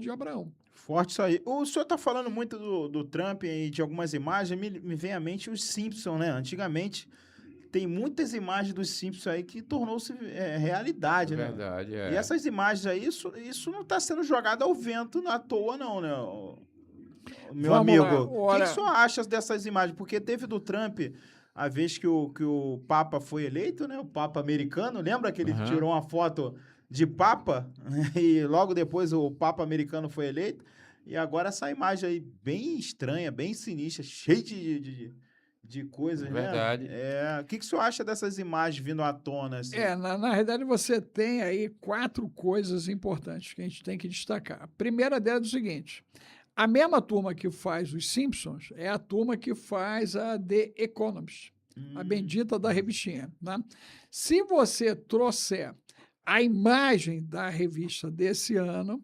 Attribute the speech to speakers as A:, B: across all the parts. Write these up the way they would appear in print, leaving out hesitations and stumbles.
A: de Abraão.
B: Forte isso aí. O senhor está falando muito do Trump e de algumas imagens, me vem à mente os Simpsons, né? Antigamente, tem muitas imagens dos Simpsons aí que tornou-se realidade, né?
C: Verdade,
B: E essas imagens aí, isso não está sendo jogado ao vento à toa, não, né? Meu
A: Vamos
B: amigo,
A: lá,
B: o que
A: ora-
B: o senhor acha dessas imagens? Porque teve do Trump, a vez que o Papa foi eleito, né? O Papa americano, lembra que ele
C: Aham.
B: tirou uma foto de Papa? E logo depois o Papa americano foi eleito. E agora essa imagem aí bem estranha, bem sinistra, cheia de coisas,
C: Verdade.
B: né? O que o senhor acha dessas imagens vindo à tona? Assim?
A: Na realidade, você tem aí 4 coisas importantes que a gente tem que destacar. A primeira delas é o seguinte: a mesma turma que faz os Simpsons é a turma que faz a The Economist, a bendita da revistinha. Né? Se você trouxer a imagem da revista desse ano,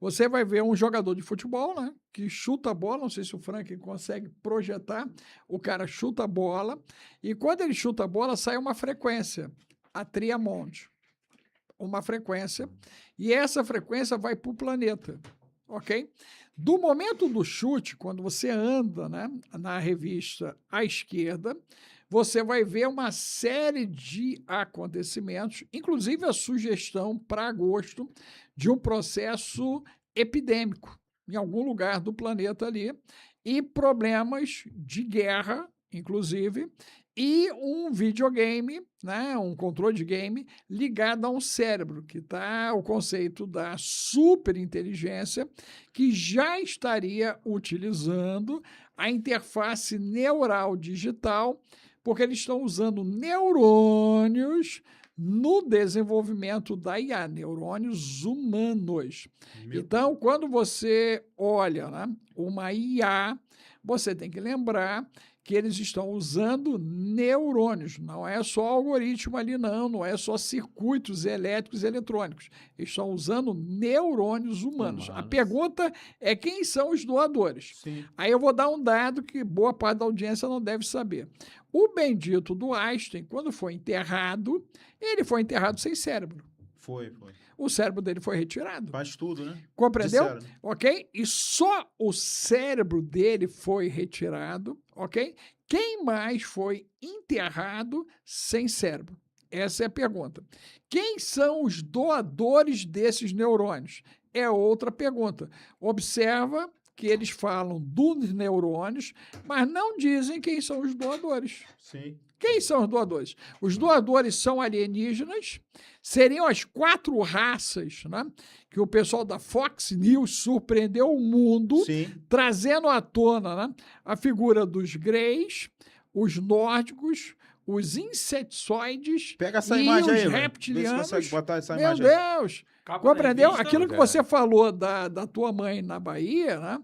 A: você vai ver um jogador de futebol, né, que chuta a bola, não sei se o Frank consegue projetar, o cara chuta a bola, e quando ele chuta a bola, sai uma frequência, a Triamond, uma frequência, e essa frequência vai para o planeta, ok? Do momento do chute, quando você anda, né, na revista à esquerda, você vai ver uma série de acontecimentos, inclusive a sugestão para agosto de um processo epidêmico em algum lugar do planeta ali, e problemas de guerra, inclusive, e um videogame, né, um controle de game ligado a um cérebro, que está o conceito da superinteligência, que já estaria utilizando a interface neural digital, porque eles estão usando neurônios no desenvolvimento da IA, neurônios humanos. Então, quando você olha, né, uma IA, você tem que lembrar que eles estão usando neurônios, não é só algoritmo ali, não é só circuitos elétricos e eletrônicos. Eles estão usando neurônios humanos. A pergunta é quem são os doadores.
B: Sim.
A: Aí eu vou dar um dado que boa parte da audiência não deve saber. O bendito do Einstein, quando foi enterrado, ele foi enterrado sem cérebro.
B: Foi.
A: O cérebro dele foi retirado.
B: Faz tudo, né?
A: Compreendeu?
B: Disseram.
A: Ok? E só o cérebro dele foi retirado, ok? Quem mais foi enterrado sem cérebro? Essa é a pergunta. Quem são os doadores desses neurônios? É outra pergunta. Observa que eles falam dos neurônios, mas não dizem quem são os doadores.
B: Sim.
A: Quem são os doadores? Os doadores são alienígenas, seriam as 4 raças, né, que o pessoal da Fox News surpreendeu o mundo,
B: Sim.
A: trazendo à tona, né, a figura dos greys, os nórdicos, os insetsoides
B: Pega essa
A: e
B: imagem
A: os
B: aí, velho. Vê se
A: reptilianos.
B: consegue botar essa
A: Meu
B: imagem aí.
A: Deus!
C: Cabo
A: Compreendeu?
C: da revista,
A: Aquilo que
C: cara.
A: você falou da tua mãe na Bahia, né?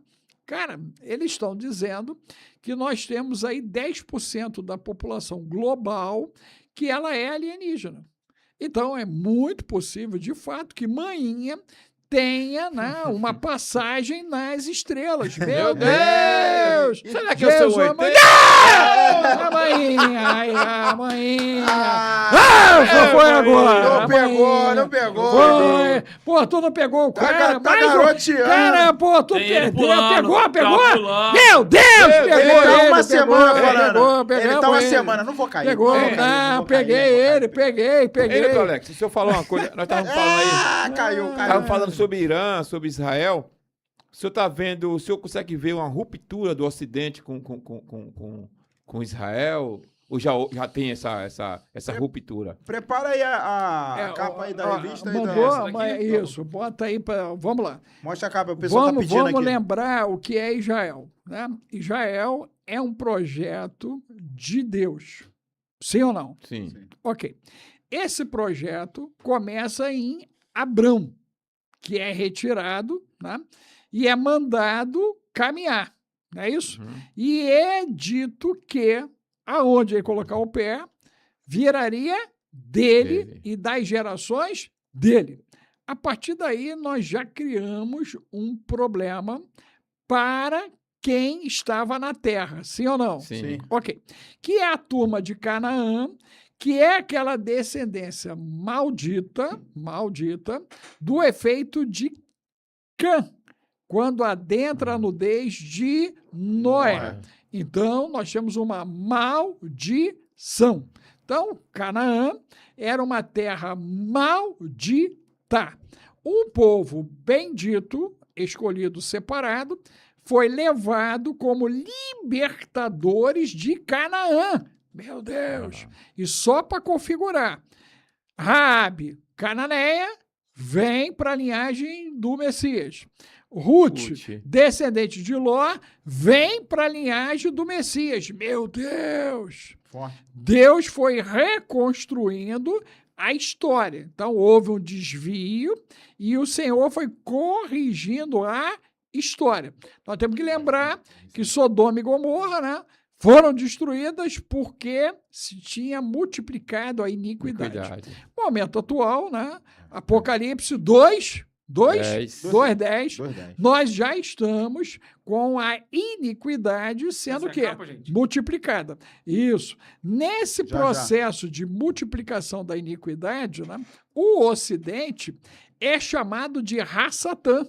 A: Cara, eles estão dizendo que nós temos aí 10% da população global que ela é alienígena. Então, é muito possível, de fato, que Mainha tenha, né, uma passagem nas estrelas. Meu Deus!
C: Será que eu sou
A: Jesus,
C: 80?
A: A Mainha! A Mainha! Foi agora!
B: Não pegou,
A: Mainha.
B: não pegou.
A: Foi! Pô, tu não pegou o cara?
B: Tá
A: mais um-
B: garoteando.
A: Cara, pô, tu
D: Tem ele
A: perdeu.
D: pulando,
A: Pegou?
D: tá pulando.
A: Meu Deus! Pegou
B: Ele tá uma
A: pegou,
B: semana falando.
A: pegou,
B: Ele tá
A: pegamos
B: uma
A: ele.
B: semana, não vou cair.
A: Pegou,
B: não vou cair,
A: não,
B: vou cair,
A: peguei
B: não vou cair.
A: ele, peguei.
C: Ei, doutor Alex, o senhor falou uma coisa, nós estávamos falando aí,
B: Caiu.
C: estávamos falando sobre Irã, sobre Israel. O senhor está vendo, o senhor consegue ver uma ruptura do Ocidente com Israel? Ou já tem essa ruptura?
B: Prepara aí a capa aí da revista. aí
A: Mandou,
D: essa daqui?
A: mas isso, bota aí, vamos lá.
B: Mostra a capa, o pessoal tá pedindo
A: Vamos
B: aqui.
A: lembrar o que é Israel. Né? Israel é um projeto de Deus. Sim ou não?
C: Sim.
A: Ok. Esse projeto começa em Abrão, que é retirado, né? E é mandado caminhar, não é isso?
C: Uhum.
A: E é dito que aonde ele colocar o pé viraria dele e das gerações dele. A partir daí, nós já criamos um problema para quem estava na terra, sim ou não?
C: Sim.
A: Ok. Que é a turma de Canaã, que é aquela descendência maldita do efeito de Cã. quando adentra a nudez de Noé. Então, nós temos uma maldição. Então, Canaã era uma terra maldita. Um povo bendito, escolhido, separado, foi levado como libertadores de Canaã. Meu Deus! E só para configurar, Raabe, cananeia, vem para a linhagem do Messias. Ruth, descendente de Ló, vem para a linhagem do Messias. Meu Deus!
B: Forte.
A: Deus foi reconstruindo a história. Então, houve um desvio e o Senhor foi corrigindo a história. Nós temos que lembrar que Sodoma e Gomorra, né, foram destruídas porque se tinha multiplicado a iniquidade. Momento atual, né, Apocalipse 2:10, nós já estamos com a iniquidade sendo multiplicada. Isso. Nesse processo de multiplicação da iniquidade, né, o Ocidente é chamado de Ra-Satã.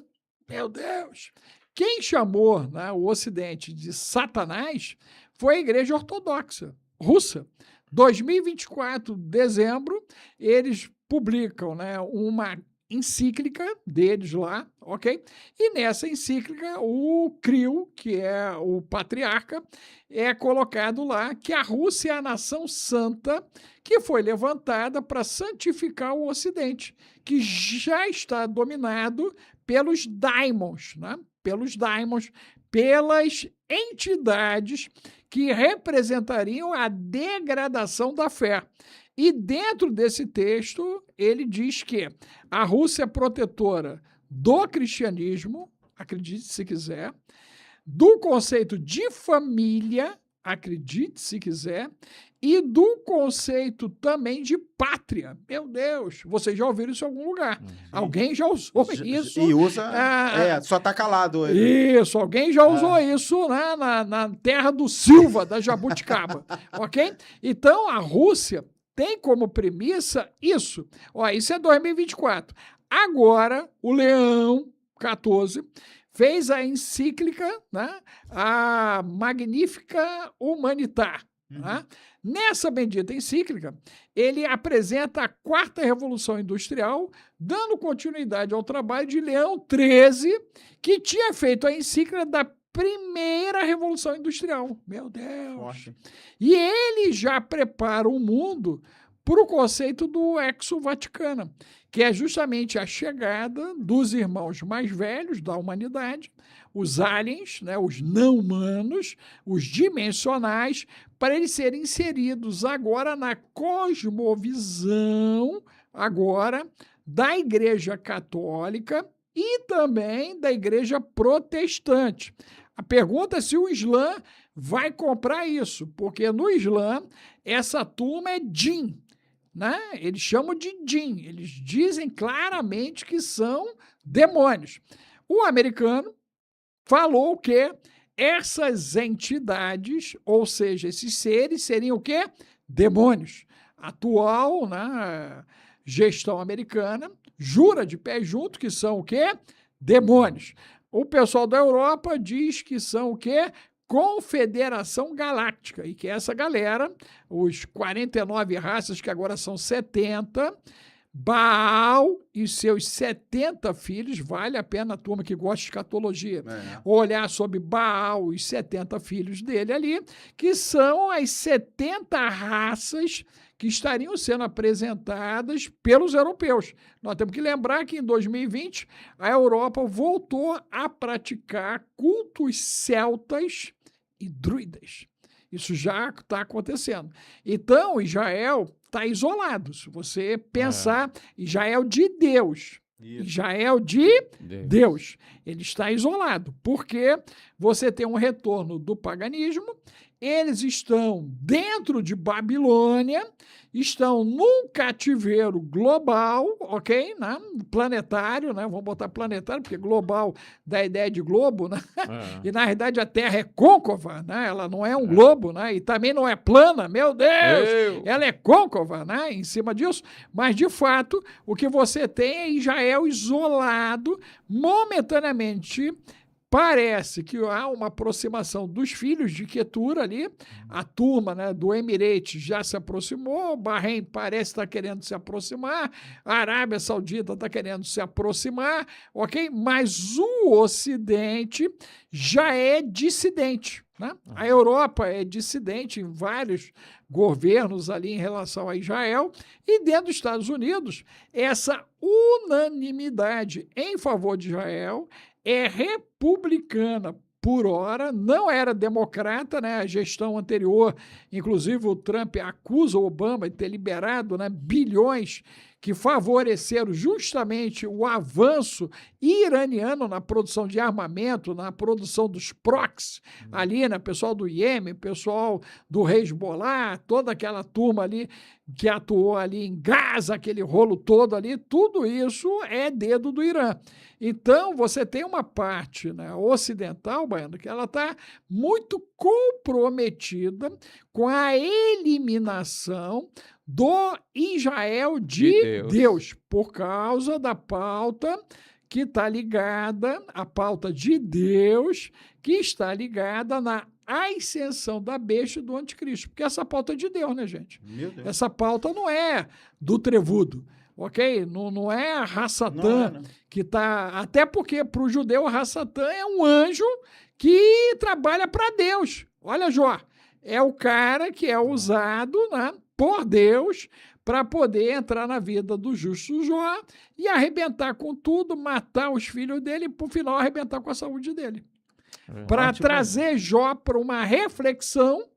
A: Meu Deus! Quem chamou, né, o Ocidente de Satanás foi a Igreja Ortodoxa Russa. 2024, dezembro, eles publicam, né, uma encíclica deles lá, ok? E nessa encíclica, o Kirill, que é o patriarca, é colocado lá que a Rússia é a nação santa que foi levantada para santificar o Ocidente, que já está dominado pelos daimons, né? Pelos daimons, pelas entidades que representariam a degradação da fé. E dentro desse texto, ele diz que a Rússia é protetora do cristianismo, acredite se quiser, do conceito de família, acredite se quiser, e do conceito também de pátria. Meu Deus, vocês já ouviram isso em algum lugar. Alguém já usou isso.
B: E usa, só tá calado.
A: Isso, alguém já usou isso, né, na terra do Silva, da Jabuticaba, ok? Então, a Rússia tem como premissa isso. Ó, isso é 2024. Agora, o Leão XIV fez a encíclica, né, a Magnífica Humanitar. Né? Nessa bendita encíclica, ele apresenta a quarta revolução industrial, dando continuidade ao trabalho de Leão XIII, que tinha feito a encíclica da primeira revolução industrial. Meu Deus! Poxa. E ele já prepara o mundo para o conceito do Exo-Vaticana, que é justamente a chegada dos irmãos mais velhos da humanidade, os aliens, né, os não-humanos, os dimensionais, para eles serem inseridos agora na cosmovisão agora da Igreja Católica e também da Igreja Protestante. A pergunta é se o Islã vai comprar isso, porque no Islã essa turma é djinn, né? Eles chamam de djinn, eles dizem claramente que são demônios. O americano falou que essas entidades, ou seja, esses seres, seriam o quê? Demônios. A atual, né, gestão americana jura de pé junto que são o quê? Demônios. O pessoal da Europa diz que são o quê? Confederação Galáctica, e que essa galera, os 49 raças, que agora são 70, Baal e seus 70 filhos, vale a pena a turma que gosta de escatologia, olhar sobre Baal e os 70 filhos dele ali, que são as 70 raças que estariam sendo apresentadas pelos europeus. Nós temos que lembrar que em 2020 a Europa voltou a praticar cultos celtas e druidas. Isso já está acontecendo. Então, Israel está isolado. Se você pensar, Israel de Deus. Israel de Deus. Ele está isolado, porque você tem um retorno do paganismo, eles estão dentro de Babilônia, estão num cativeiro global, ok? Né? Planetário, né? Vamos botar planetário, porque global dá a ideia de globo, né? E na verdade a Terra é côncava, né? Ela não é um globo, né? E também não é plana, meu Deus! Ela é côncava, né? Em cima disso. Mas, de fato, o que você tem é Israel isolado, momentaneamente Parece que há uma aproximação dos filhos de Quetura ali, a turma, né, do Emirates já se aproximou, o Bahrein parece estar querendo se aproximar, a Arábia Saudita está querendo se aproximar, ok? Mas o Ocidente já é dissidente, né? A Europa é dissidente em vários governos ali em relação a Israel, e dentro dos Estados Unidos, essa unanimidade em favor de Israel é republicana por hora, não era democrata, né? A gestão anterior, inclusive o Trump acusa o Obama de ter liberado, né, bilhões que favoreceram justamente o avanço iraniano na produção de armamento, na produção dos proxies, ali, né, pessoal do Iêmen, pessoal do Hezbollah, toda aquela turma ali que atuou ali em Gaza, aquele rolo todo ali, tudo isso é dedo do Irã. Então, você tem uma parte, né, ocidental, Baiano, que ela está muito comprometida com a eliminação do Israel de Deus, por causa da pauta que está ligada, a pauta de Deus, que está ligada na ascensão da besta do anticristo. Porque essa pauta é de Deus, né, gente?
B: Meu Deus.
A: Essa pauta não é do trevudo, ok? Não é a Rassatã que está... Até porque, para o judeu, a Rassatã é um anjo que trabalha para Deus. Olha, Jó, é o cara que é usado, né, por Deus para poder entrar na vida do justo Jó e arrebentar com tudo, matar os filhos dele e, por final, arrebentar com a saúde dele. Para trazer Jó para uma reflexão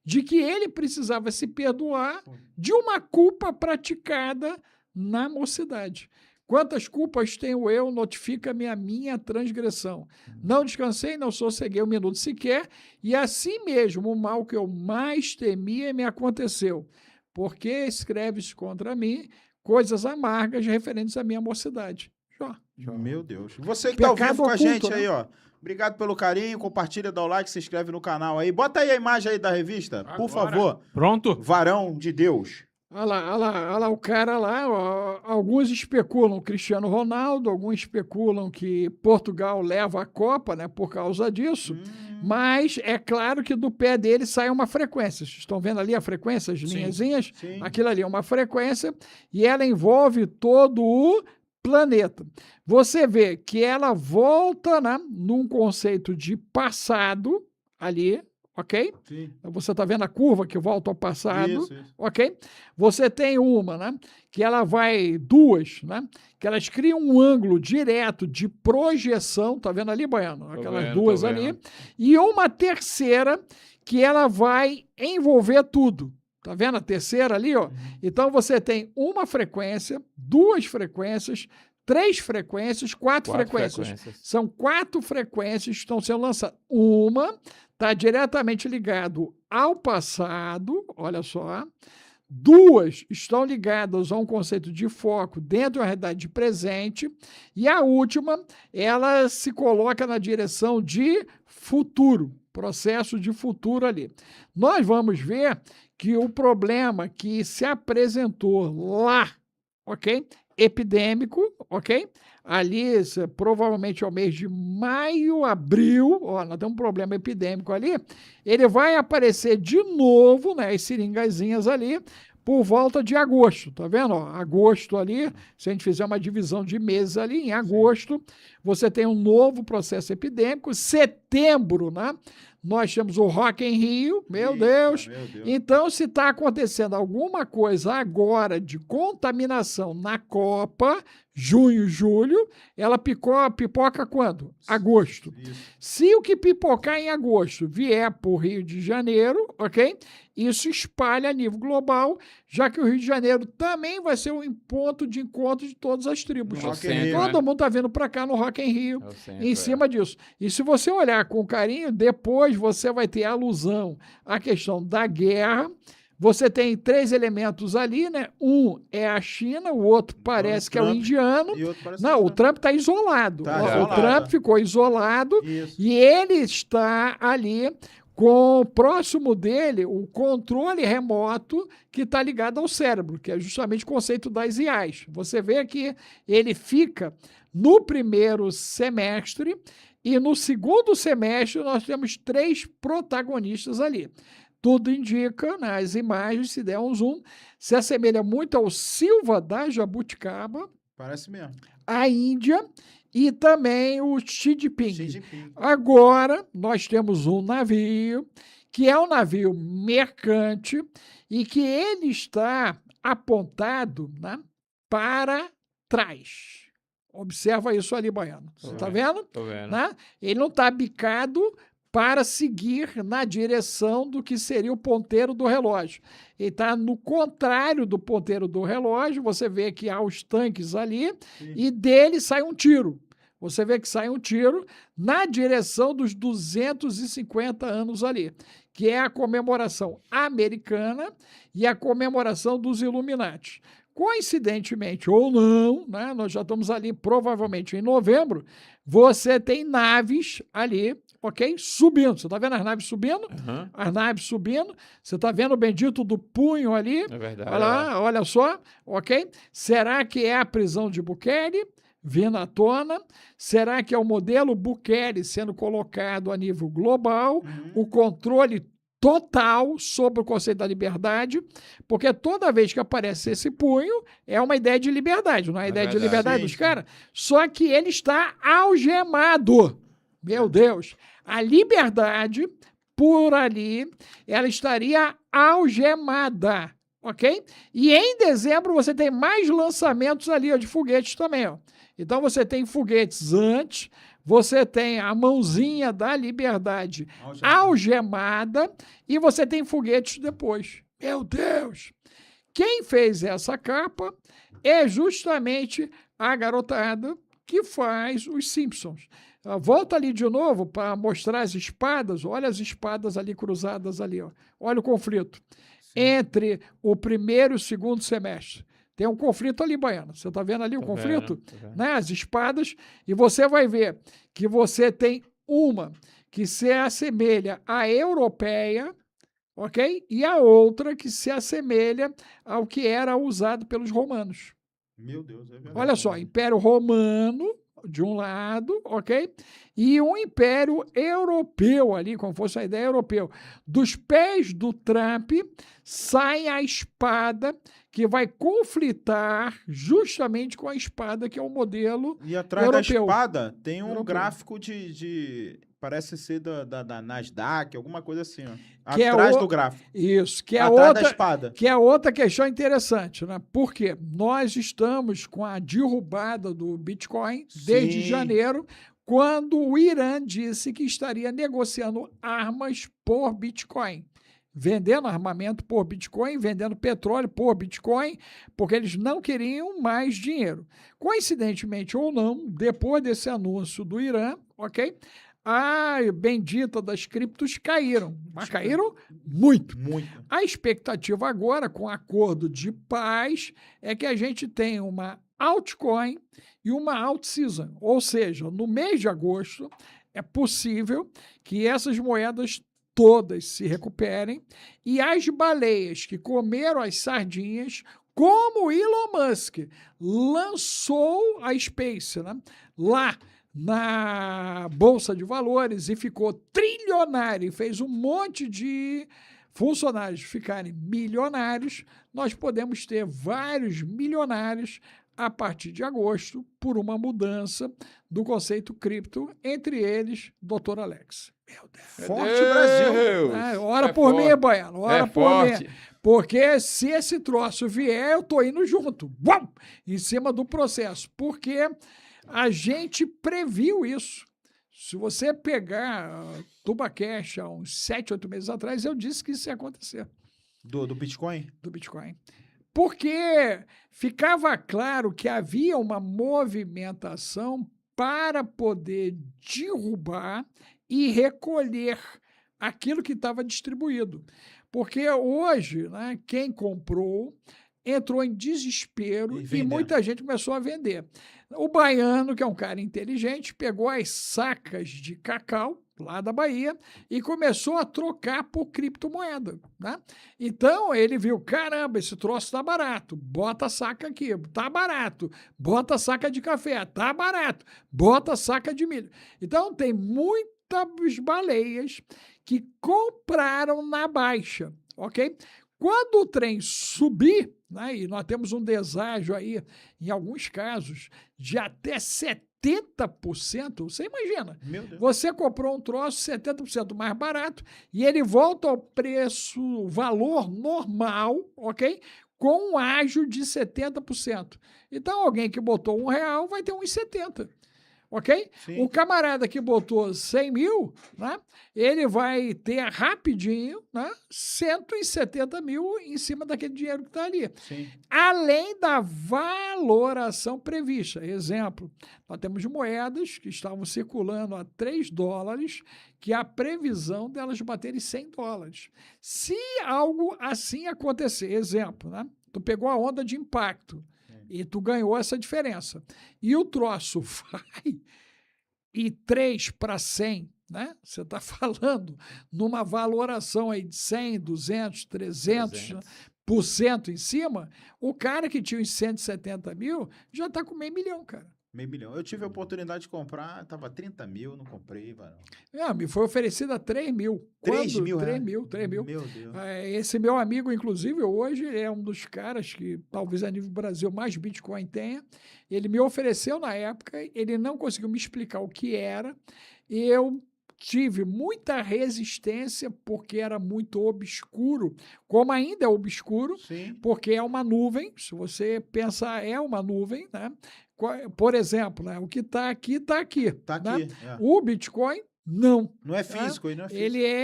A: de que ele precisava se perdoar de uma culpa praticada na mocidade. Quantas culpas tenho eu, notifica-me a minha transgressão. Não descansei, não sosseguei um minuto sequer, e assim mesmo o mal que eu mais temia me aconteceu. Porque escreves contra mim coisas amargas referentes à minha mocidade. Jó.
B: Meu Deus. Você que está ao vivo com a
A: oculto,
B: gente,
A: né?
B: aí, ó. Obrigado pelo carinho, compartilha, dá o like, se inscreve no canal aí. Bota aí a imagem aí da revista, por favor.
D: Pronto?
B: Varão de Deus.
A: Olha lá, o cara lá, ó, alguns especulam Cristiano Ronaldo, alguns especulam que Portugal leva a Copa, né, por causa disso, mas é claro que do pé dele sai uma frequência. Vocês estão vendo ali a frequência, as linhazinhas?
B: Sim.
A: Aquilo ali é uma frequência e ela envolve todo o planeta. Você vê que ela volta, né, num conceito de passado ali, ok?
B: Sim.
A: Você está vendo a curva que volta ao passado,
B: Isso.
A: ok? Você tem uma, né? Que ela vai, duas, né? Que elas criam um ângulo direto de projeção, tá vendo ali, Baiano? Aquelas duas ali. E uma terceira que ela vai envolver tudo. Tá vendo a terceira ali, ó? Então você tem uma frequência, duas frequências, três frequências, quatro frequências. São 4 frequências que estão sendo lançadas. Uma está diretamente ligado ao passado, olha só. 2 estão ligadas a um conceito de foco dentro da realidade de presente. E a última, ela se coloca na direção de futuro, processo de futuro ali. Nós vamos ver que o problema que se apresentou lá, ok? Epidêmico, ok? Ali, provavelmente ao mês de maio, abril, ó, nós temos um problema epidêmico ali, ele vai aparecer de novo, né, as seringazinhas ali, por volta de agosto, tá vendo? Ó, agosto ali, se a gente fizer uma divisão de meses ali, em agosto, você tem um novo processo epidêmico, setembro, né? Nós temos o Rock em Rio, meu Deus. Então, se está acontecendo alguma coisa agora de contaminação na Copa, junho, julho, ela pipoca quando? Agosto. Isso. Se o que pipocar em agosto vier para o Rio de Janeiro, ok? Isso espalha a nível global, já que o Rio de Janeiro também vai ser um ponto de encontro de todas as tribos. Todo mundo está vindo para cá no Rock em Rio, em cima disso. E se você olhar com carinho, depois você vai ter alusão à questão da guerra. Você tem 3 elementos ali, né? Um é a China, o outro parece que é o indiano. Não, o Trump está isolado. O Trump ficou isolado. Isso. E ele está ali com próximo dele o controle remoto que está ligado ao cérebro, que é justamente o conceito das IAs. Você vê que ele fica no primeiro semestre, E no segundo semestre nós temos 3 protagonistas ali. Tudo indica, nas imagens, se der um zoom, se assemelha muito ao Silva da Jabuticaba,
B: Parece mesmo.
A: a Índia e também o Xi Jinping.
B: Xi Jinping.
A: Agora, nós temos um navio, que é um navio mercante, e que ele está apontado, né, para trás. Observa isso ali, Baiano. Você está vendo?
C: Tô vendo.
A: Né? Ele não está bicado para seguir na direção do que seria o ponteiro do relógio. Ele está no contrário do ponteiro do relógio. Você vê que há os tanques ali e dele sai um tiro. Você vê que sai um tiro na direção dos 250 anos ali, que é a comemoração americana e a comemoração dos Illuminati. Coincidentemente ou não, né, nós já estamos ali provavelmente em novembro, você tem naves ali, ok? Subindo. Você está vendo as naves subindo?
C: Uhum.
A: As naves subindo. Você está vendo o bendito do punho ali?
C: É verdade.
A: Olha lá, olha só, ok? Será que é a prisão de Bukele vindo à tona? Será que é o modelo Bukele sendo colocado a nível global? O controle total sobre o conceito da liberdade, porque toda vez que aparece esse punho, é uma ideia de liberdade, não é a ideia de
C: verdade,
A: liberdade
B: sim,
A: dos
B: sim.
A: caras, só que ele está algemado. Meu Deus, a liberdade, por ali, ela estaria algemada, ok? E em dezembro você tem mais lançamentos ali, ó, de foguetes também, ó. Então você tem foguetes antes, você tem a mãozinha da liberdade algemada e você tem foguetes depois. Meu Deus! Quem fez essa capa é justamente a garotada que faz os Simpsons. Volta ali de novo para mostrar as espadas. Olha as espadas ali cruzadas ali. Ó. Olha o conflito entre o primeiro e o segundo semestre. Tem um conflito ali, Baiano. Você está vendo ali o conflito?
C: Tô vendo.
A: Né? As espadas. E você vai ver que você tem uma que se assemelha à europeia, ok? E a outra que se assemelha ao que era usado pelos romanos.
B: Meu Deus, é verdade.
A: Olha só, Império Romano de um lado, ok? E um Império Europeu ali, como fosse a ideia europeu. Dos pés do Trump sai a espada que vai conflitar justamente com a espada que é o modelo
B: E atrás
A: europeu.
B: da espada tem um
A: Europeu.
B: gráfico de parece ser da Nasdaq, alguma coisa assim, ó.
A: Que é
B: Atrás
A: o-
B: do gráfico.
A: Isso, que é
B: Atrás da
A: outra,
B: espada.
A: que é outra questão interessante, né? Porque nós estamos com a derrubada do Bitcoin desde
B: Sim.
A: janeiro, quando o Irã disse que estaria negociando armas por Bitcoin. Vendendo armamento por Bitcoin, vendendo petróleo por Bitcoin, porque eles não queriam mais dinheiro. Coincidentemente ou não, depois desse anúncio do Irã, ok? A bendita das criptos caíram, mas caíram muito.
B: Muito.
A: A expectativa agora, com o acordo de paz, é que a gente tenha uma altcoin e uma alt-season. Ou seja, no mês de agosto, é possível que essas moedas todas se recuperem e as baleias que comeram as sardinhas, como o Elon Musk lançou a Space, né, lá na Bolsa de Valores e ficou trilionário e fez um monte de funcionários ficarem milionários, nós podemos ter vários milionários a partir de agosto por uma mudança do conceito cripto, entre eles, Dr. Alex. Meu Deus.
B: Forte Brasil.
A: Ora por mim, Baiano, ora por
C: forte.
A: mim. Porque se esse troço vier, eu tô indo junto, uau, em cima do processo. Porque a gente previu isso. Se você pegar Tubacash há uns 7, 8 meses atrás, eu disse que isso ia acontecer.
B: Do Bitcoin?
A: Do Bitcoin. Porque ficava claro que havia uma movimentação para poder derrubar e recolher aquilo que estava distribuído. Porque hoje, né, quem comprou entrou em desespero
B: E
A: e
B: vendendo.
A: muita gente começou a vender. O baiano, que é um cara inteligente, pegou as sacas de cacau lá da Bahia e começou a trocar por criptomoeda, né? Então ele viu, caramba, esse troço tá barato, bota a saca aqui, tá barato, bota a saca de café, tá barato, bota a saca de milho. Então tem muitas baleias que compraram na baixa, ok? Quando o trem subir, né, e nós temos um deságio aí, em alguns casos, de até 70%, você imagina,
B: Meu Deus.
A: você comprou um troço 70% mais barato e ele volta ao preço, valor normal, ok? Com um ágio de 70%. Então, alguém que botou R$1 vai ter 1,70. Ok?
B: Sim.
A: O camarada que botou 100 mil, né, ele vai ter rapidinho, né, 170 mil em cima daquele dinheiro que está ali.
B: Sim.
A: Além da valoração prevista. Exemplo, nós temos moedas que estavam circulando a $3, que a previsão delas baterem $100. Se algo assim acontecer, exemplo, né, tu pegou a onda de impacto, e tu ganhou essa diferença. E o troço vai e 3 para 100, né? Você está falando numa valoração aí de 100, 200, 300% em cima, o cara que tinha os 170 mil já está com $500 mil, cara.
B: $500 mil. Eu tive a oportunidade de comprar, tava 30 mil, não comprei, varão.
A: Me foi oferecido a 3 mil.
B: 3 mil,
A: 3 mil, 3 mil.
B: Meu Deus.
A: Esse meu amigo, inclusive, hoje é um dos caras que talvez a nível Brasil mais Bitcoin tenha. Ele me ofereceu na época, ele não conseguiu me explicar o que era, e eu tive muita resistência porque era muito obscuro, como ainda é obscuro,
B: Sim.
A: porque é uma nuvem, se você pensar, é uma nuvem, né? Por exemplo, né, o que está aqui, está aqui.
B: Tá
A: né?
B: aqui. É.
A: O Bitcoin, não.
B: Não é físico, ele não é físico.
A: Ele é